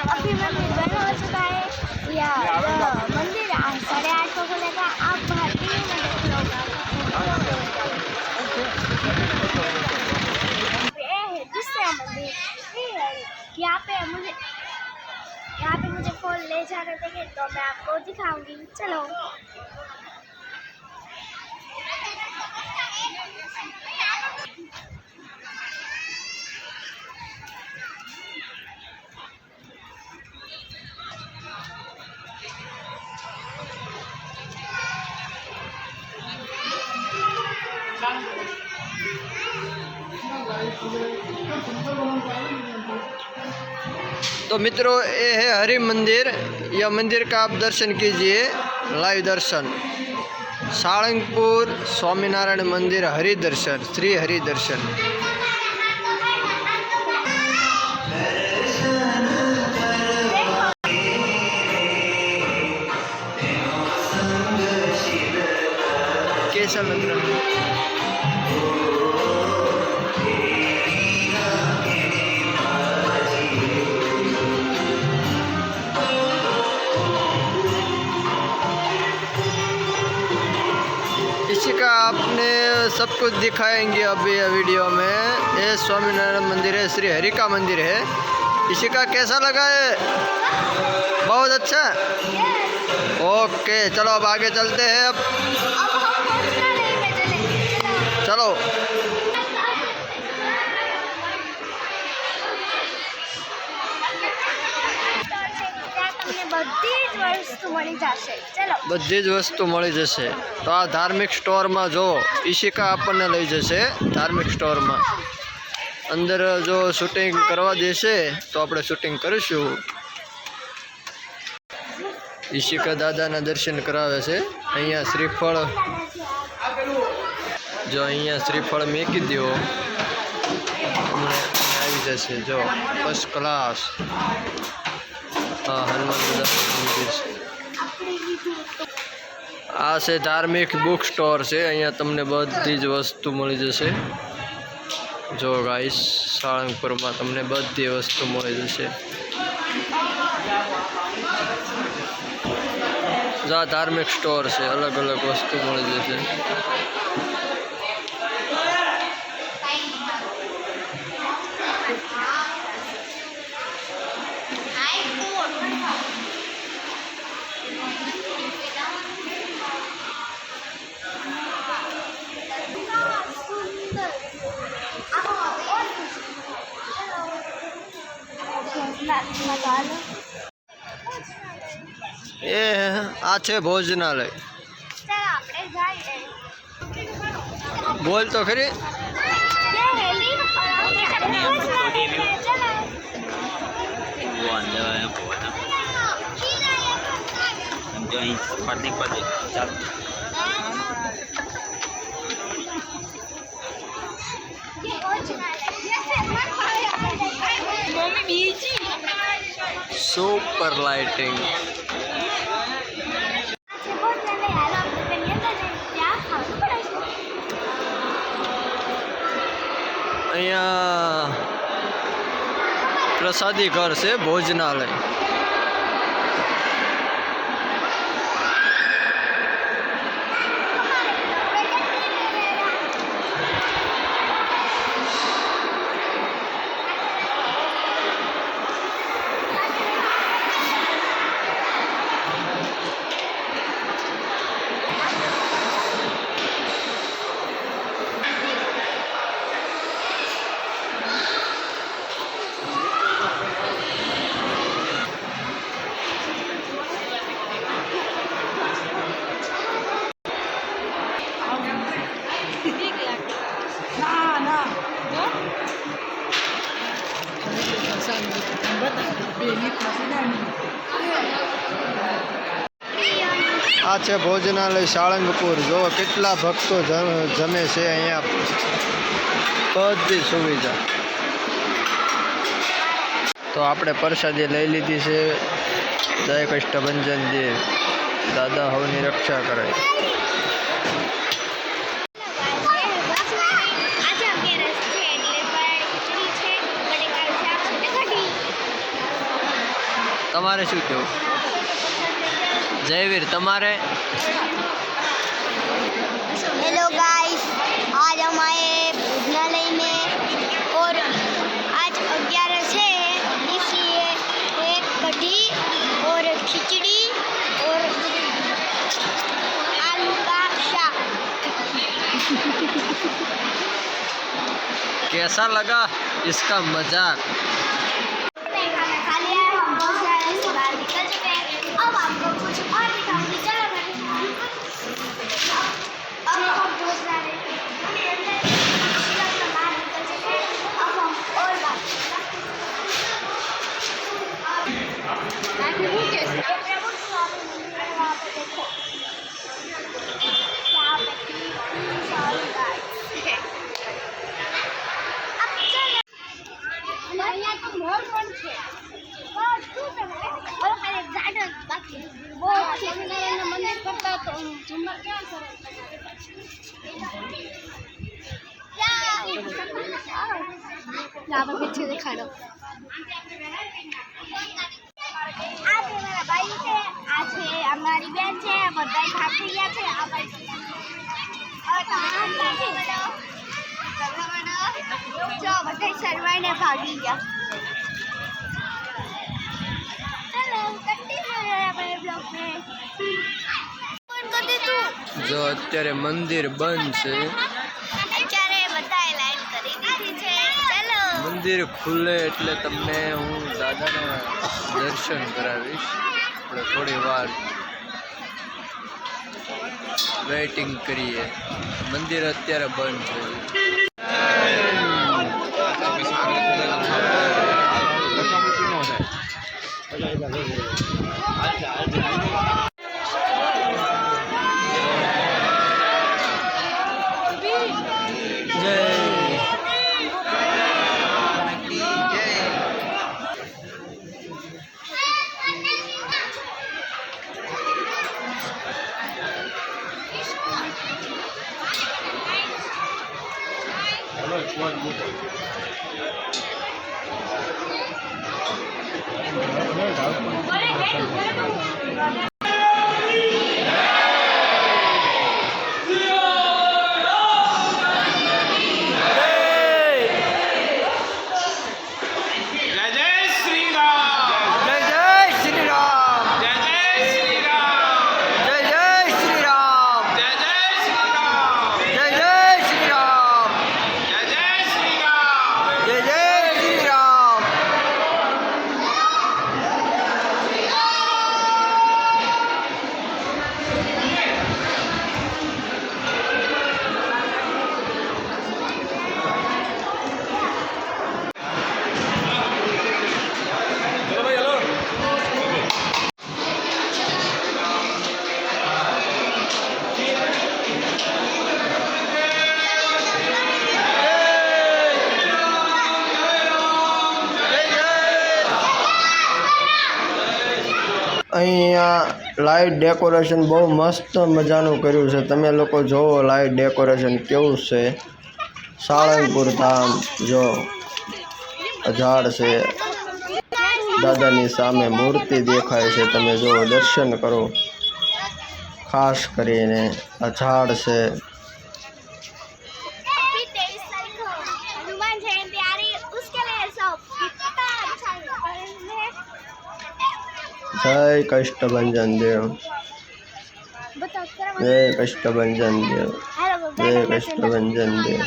अभी मंदिर बना हो चुका है या मंदिर 8:30 को खुलेगा। आप बाहर टीवी में देख लो। ये है दूसरा मंदिर। यहाँ पे मुझे फोन ले जा रहे थे तो मैं आपको दिखाऊंगी। चलो। तो मित्रों ये है हरि मंदिर। यह मंदिर का आप दर्शन कीजिए, लाइव दर्शन। साळंगपुर स्वामीनारायण मंदिर हरि दर्शन, श्री हरि दर्शन। कैसा लग रहा है? इसी का आपने सब कुछ दिखाएंगे अभी वीडियो में। ये स्वामीनारायण मंदिर है, श्री हरि का मंदिर है। इसी का कैसा लगा है? बहुत अच्छा। ओके चलो अब आगे चलते हैं। अब चलो। બધી જ વસ્તુ મળી જશે। તો આ ધાર્મિક સ્ટોરમાં જો ઈશિકા આપણને લઈ જશે ધાર્મિક સ્ટોરમાં। અંદર જો શૂટિંગ કરવા દેશે તો આપણે શૂટિંગ કરીશું। ઈશિકા દાદાના દર્શન કરાવે છે। અહીંયા શ્રીફળ, જો અહીંયા શ્રીફળ મૂકી દો આવી જશે। જો ફર્સ્ટ ક્લાસ। हाँ हनुमान दादा मंदिर से आ से धार्मिक बुक स्टोर से। अँ तमने बधी ज वस्तु मळी जशे। जो गाइस साळंगपुर में तमने बधी वस्तु मळी जशे। जो धार्मिक स्टोर से अलग अलग वस्तु मळी जशे। ये आ छे भोजनालय। बोल तो खरी। Super lighting. अहिया प्रसादी घर से भोजनालय। आ छे भोजनालय साळंगपुर। जो केटला भक्तो जमे छे। अहींया बधी सुविधा। तो आपणे प्रसादी लई लीधी छे। जय कष्टभंजन देव दादा हवनी रक्षा करे। તમારે શું કહેવું? જયવીર તમારે? हेलो गाइस, आज हम आए भोजनालय में और आज 11 है, इसलिए एक कढ़ी और खिचड़ी और आलू का शाक। कैसा लगा इसका मजाक? खाना खा लिया है, हम भोजनालय से बाहर निकल चुके हैं। अब आपको कुछ और दिखाऊंगी, चलो अब हम भोजनालय के अंदर बाहर निकल चुके हैं। अब हम और बात प्रमुख स्वामी मंदिर है, वहाँ पे देखो यहाँ पे विशाल गाय है। अब चलो અહીંયા તો મોર પણ છે, બધું તમને હવે ખાલી ગાર્ડન બાકી બહુ સ્વામિનારાયણના મંદિર કરતા તો ઝુમ્મર ક્યાં સરસ यहाँ पर पीछे दिखा दो। आज हमारा भाई है, आज हमारी बहन है, बधाई भाग गया है। अब और हम बैठे बड़ो जो बधाई शर्माई ने भागी गया। चलो कंटिन्यू है अपने ब्लॉग में। कौन कर दे तू? जो અત્યારે મંદિર બંધ છે, અત્યારે બધાએ લાઈન કરી દીધી છે। ચલો મંદિર ખુલે એટલે તમને હું દાદાના દર્શન કરાવીશ। આપણે થોડી વાર વેઇટિંગ કરીએ, મંદિર અત્યારે બંધ છે। અહીંયા લાઇટ ડેકોરેશન બહુ મસ્ત મજાનું કર્યું છે। તમે લોકો જોવો લાઇટ ડેકોરેશન કેવું છે। સાળંગપુર ધામ જો ઝાડ છે, દાદાની સામે મૂર્તિ દેખાય છે, તમે જો દર્શન કરો। ખાસ કરીને આ ઝાડ છે। अभी 23 तारीख को हनुमान जयंती आ रही है, उसके लिए सब कितना अच्छा है। जय कष्टभंजन देव, बताओ जय कष्टभंजन देव, जय कष्टभंजन देव।